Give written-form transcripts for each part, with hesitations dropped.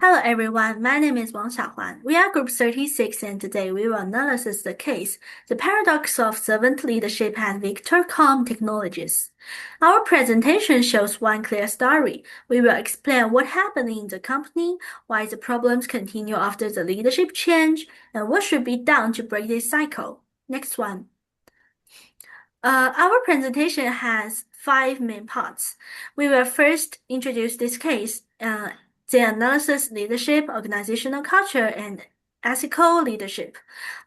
Hello everyone, my name is Wang Xiaohuan. We are Group 36 and today we will analyze the case, The Paradox of Servant Leadership at Victor.com Technologies. Our presentation shows one clear story. We will explain what happened in the company, why the problems continue after the leadership change, and what should be done to break this cycle. Next one. Our presentation has 5 main parts. We will first introduce this case, the analysis, leadership, organizational culture, and ethical leadership.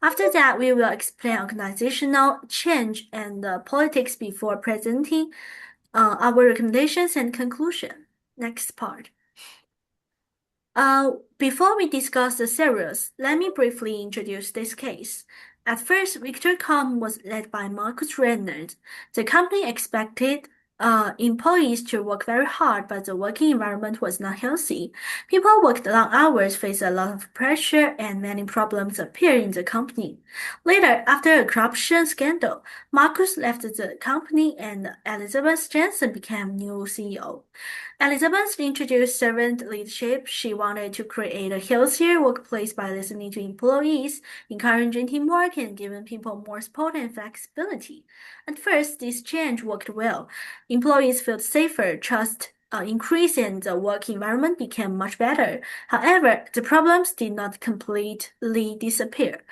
After that, we will explain organizational change and politics before presenting our recommendations and conclusion. Next part. Before we discuss the scenarios, let me briefly introduce this case. At first, Victor.com was led by Marcus Reynolds. The company expected employees to work very hard, but the working environment was not healthy. People worked long hours, faced a lot of pressure, and many problems appeared in the company. Later, after a corruption scandal, Marcus left the company and Elizabeth Jensen became new CEO. Elizabeth introduced servant leadership. She wanted to create a healthier workplace by listening to employees, encouraging teamwork, and giving people more support and flexibility. At first, this change worked well. Employees felt safer, trust increased, and the work environment became much better. However, the problems did not completely disappear.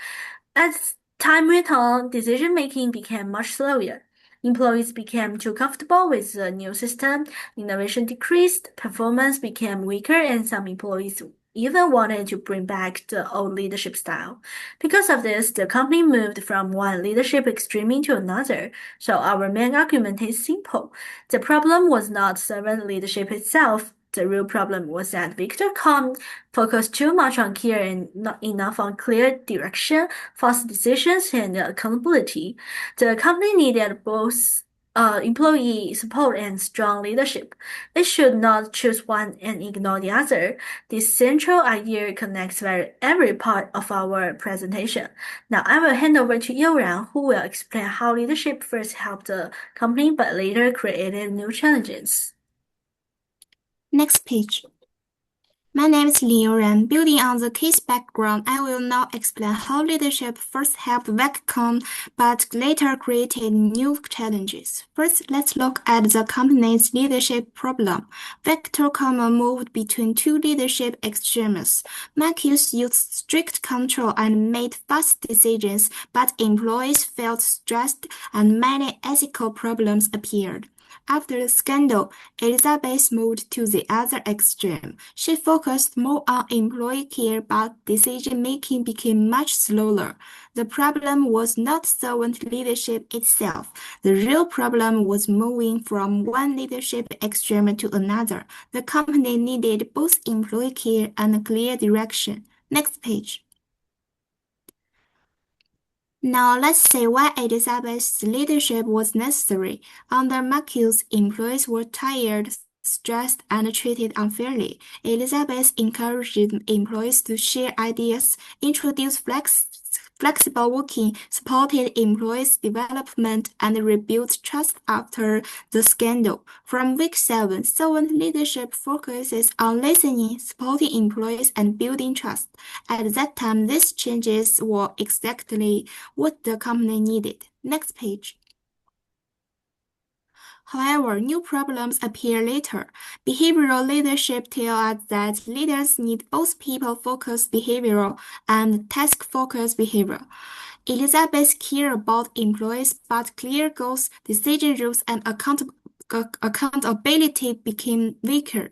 As time went on, decision-making became much slower. Employees became too comfortable with the new system, innovation decreased, performance became weaker, and some employees even wanted to bring back the old leadership style. Because of this, the company moved from one leadership extreme to another. So our main argument is simple. The problem was not servant leadership itself. The real problem was that Victor.com focused too much on care and not enough on clear direction, fast decisions, and accountability. The company needed both employee support and strong leadership. It should not choose one and ignore the other. This central idea connects every part of our presentation. Now I will hand over to Youran, who will explain how leadership first helped the company but later created new challenges. Next page. My name is Liu Ren. Building on the case background, I will now explain how leadership first helped Veccom, but later created new challenges. First, let's look at the company's leadership problem. Vector.com moved between two leadership extremes. Marcus used strict control and made fast decisions, but employees felt stressed and many ethical problems appeared. After the scandal, Elizabeth moved to the other extreme. She focused more on employee care, but decision-making became much slower. The problem was not servant leadership itself. The real problem was moving from one leadership extreme to another. The company needed both employee care and a clear direction. Next page. Now let's see why Elizabeth's leadership was necessary. Under Marcus, employees were tired, stressed, and treated unfairly. Elizabeth encouraged employees to share ideas, introduced flexible working, supported employees' development, and rebuilt trust after the scandal. From week 7, servant leadership focuses on listening, supporting employees, and building trust. At that time, these changes were exactly what the company needed. Next page. However, new problems appear later. Behavioral leadership tells us that leaders need both people-focused behavior and task-focused behavior. Elizabeth cared about employees, but clear goals, decision rules, and accountability became weaker.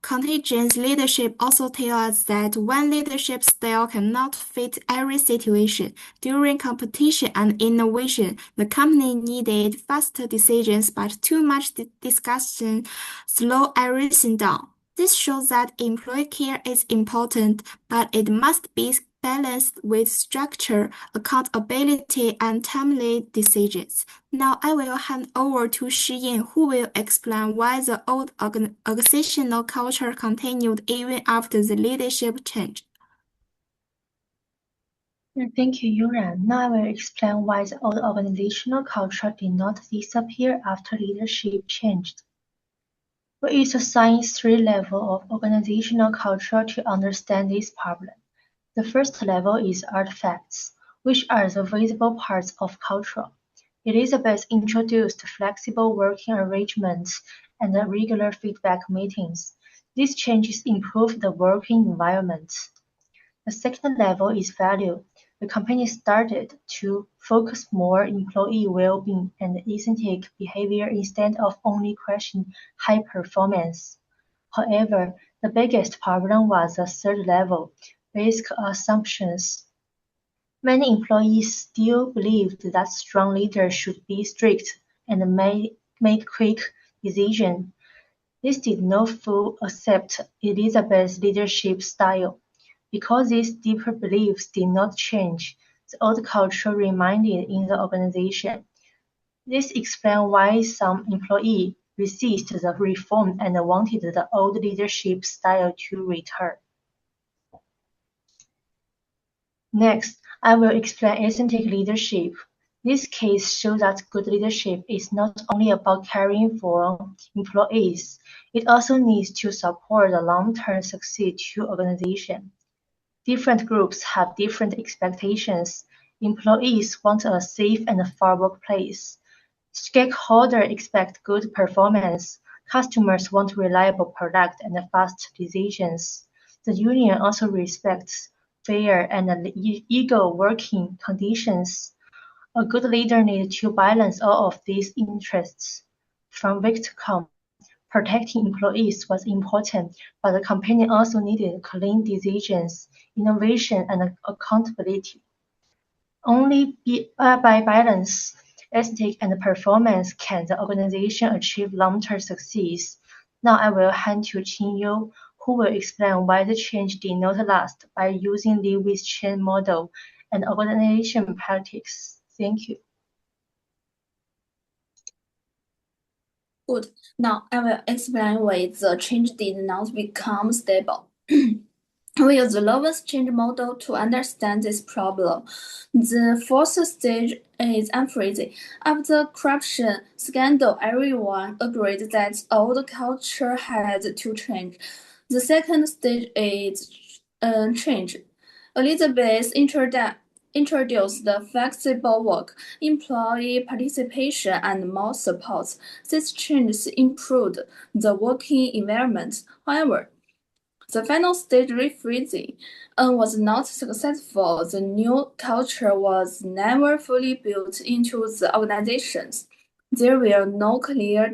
Contingent leadership also tells us that one leadership style cannot fit every situation. During competition and innovation, the company needed faster decisions, but too much discussion slowed everything down. This shows that employee care is important, but it must be balanced with structure, accountability, and timely decisions. Now I will hand over to Shiyin, who will explain why the old organizational culture continued even after the leadership change. Thank you, Yuran. Now I will explain why the old organizational culture did not disappear after leadership changed. We assign 3 levels of organizational culture to understand this problem. The first level is artifacts, which are the visible parts of culture. Elizabeth introduced flexible working arrangements and regular feedback meetings. These changes improved the working environment. The second level is value. The company started to focus more on employee well-being and authentic behavior instead of only questioning high performance. However, the biggest problem was the third level, risk assumptions. Many employees still believed that strong leaders should be strict and make quick decisions. This did not fully accept Elizabeth's leadership style. Because these deeper beliefs did not change, the old culture remained in the organization. This explains why some employees resisted the reform and wanted the old leadership style to return. Next, I will explain authentic leadership. This case shows that good leadership is not only about caring for employees, it also needs to support the long-term success to organization. Different groups have different expectations. Employees want a safe and fair workplace. Stakeholders expect good performance. Customers want reliable product and fast decisions. The union also respects fair and equal working conditions. A good leader needs to balance all of these interests. From Victorcom, protecting employees was important, but the company also needed clean decisions, innovation, and accountability. Only by balance, ethics, and performance can the organization achieve long-term success. Now I will hand to Qinyu, who will explain why the change did not last by using Lewis chain model and organization politics. Thank you. Good. Now I will explain why the change did not become stable. We use the Lewis change model to understand this problem. The fourth stage is unfreezing. After the corruption scandal, everyone agreed that old culture had to change. The second stage is change. Elizabeth introduced the flexible work, employee participation, and more support. These changes improved the working environment. However, the final stage refreezing was not successful. The new culture was never fully built into the organizations. There were no clear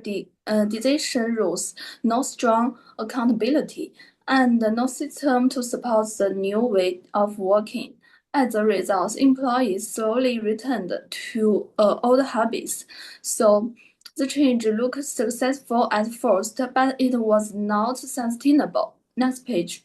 decision rules, no strong accountability, and no system to support the new way of working. As a result, employees slowly returned to old habits. So the change looked successful at first, but it was not sustainable. Next page.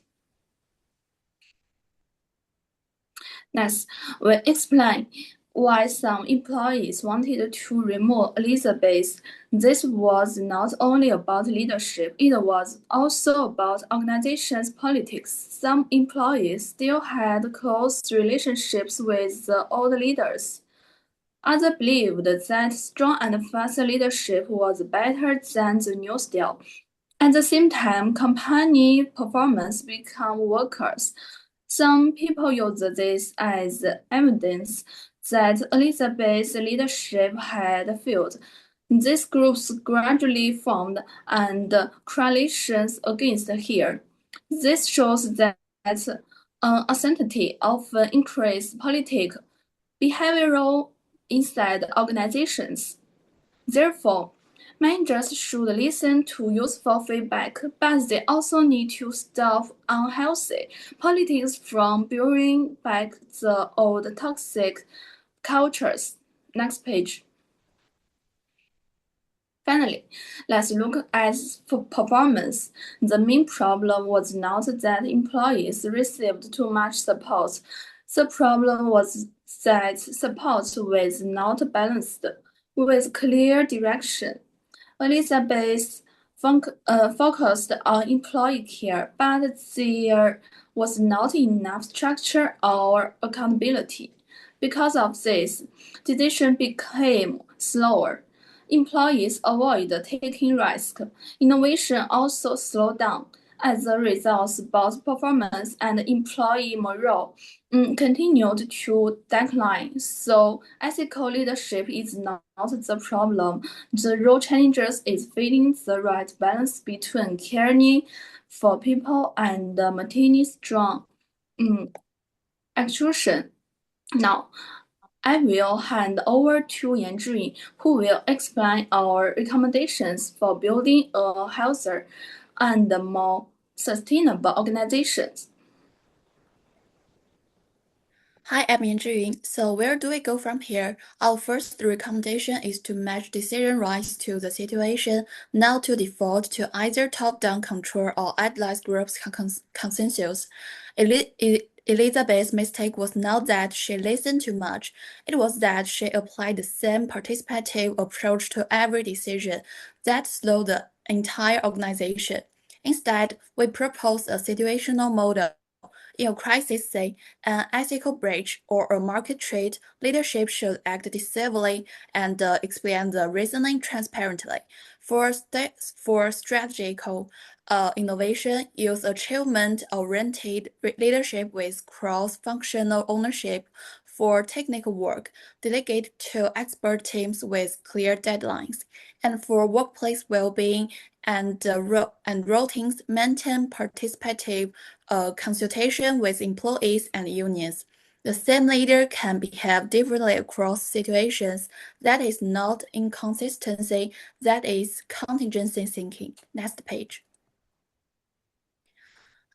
Next, we explain why some employees wanted to remove Elizabeth. This was not only about leadership, it was also about organization's politics. Some employees still had close relationships with the old leaders. Others believed that strong and fast leadership was better than the new style. At the same time, company performance became workers. Some people use this as evidence that Elizabeth's leadership had failed. These groups gradually formed and coalitions against her. This shows that uncertainty often increases political behavioral inside organizations. Therefore, managers should listen to useful feedback, but they also need to stop unhealthy politics from bringing back the old toxic cultures. Next page. Finally, let's look at performance. The main problem was not that employees received too much support. The problem was that support was not balanced with clear direction. Elizabeth focused on employee care, but there was not enough structure or accountability. Because of this, decisions became slower. employees avoid taking risks. Innovation also slowed down. As a result, both performance and employee morale continued to decline. So ethical leadership is not the problem. The real challenge is finding the right balance between caring for people and maintaining strong execution. Now, I will hand over to Yan Zhiying, who will explain our recommendations for building a healthier and more sustainable organizations. Hi, I'm Yan Zhiying. So where do we go from here? Our first recommendation is to match decision rights to the situation, not to default to either top-down control or advised groups consensus. Elizabeth's mistake was not that she listened too much. It was that she applied the same participative approach to every decision that slowed the entire organization. Instead, we propose a situational model. In a crisis, say, an ethical breach or a market trade, leadership should act decisively and explain the reasoning transparently. For strategical innovation, use achievement-oriented leadership with cross-functional ownership. For technical work, delegate to expert teams with clear deadlines. And for workplace well-being and routines, maintain participative consultation with employees and unions. The same leader can behave differently across situations. That is not inconsistency, that is contingency thinking. Next page.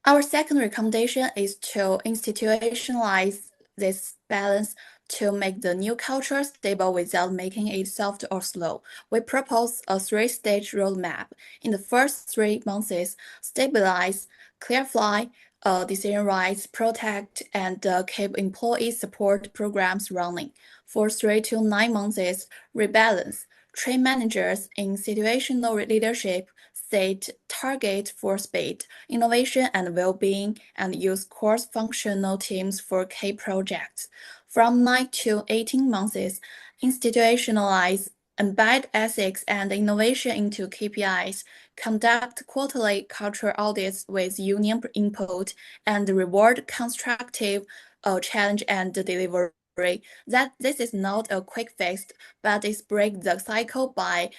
Our second recommendation is to institutionalize this balance to make the new culture stable without making it soft or slow. We propose a three-stage roadmap. In the first 3 months, stabilize, clarify decision rights, protect, and keep employee support programs running. For 3 to 9 months, rebalance, train managers in situational leadership, set targets for speed, innovation, and well-being, and use cross-functional teams for key projects. From 9 to 18 months, institutionalize, embed ethics and innovation into KPIs, conduct quarterly culture audits with union input, and reward constructive challenge and delivery. That this is not a quick fix, but it breaks the cycle by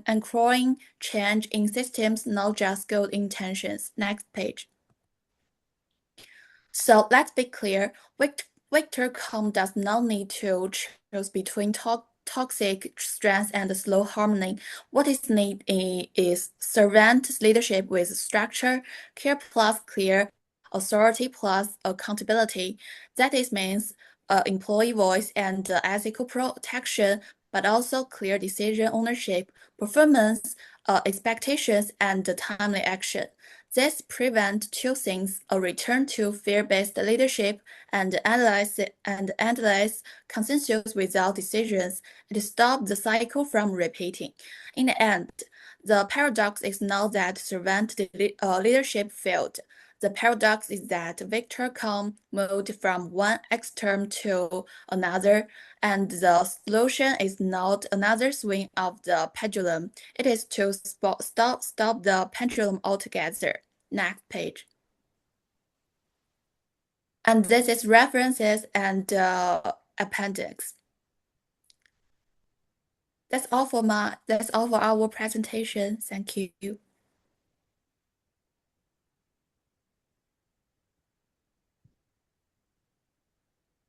anchoring change in systems, not just good intentions. Next page. So let's be clear, Victor.com does not need to choose between toxic strength and slow harmony. What is needed is servant leadership with structure, care plus clear, authority plus accountability. That is means employee voice and ethical protection, but also clear decision ownership, performance expectations, and timely action. This prevents two things: a return to fear-based leadership and endless consensus without decisions. It stops the cycle from repeating. In the end, the paradox is not that servant leadership failed. The paradox is that Victor.com moved from one extreme to another, and the solution is not another swing of the pendulum. It is to stop the pendulum altogether. Next page. And this is references and appendix. That's all for our presentation. Thank you.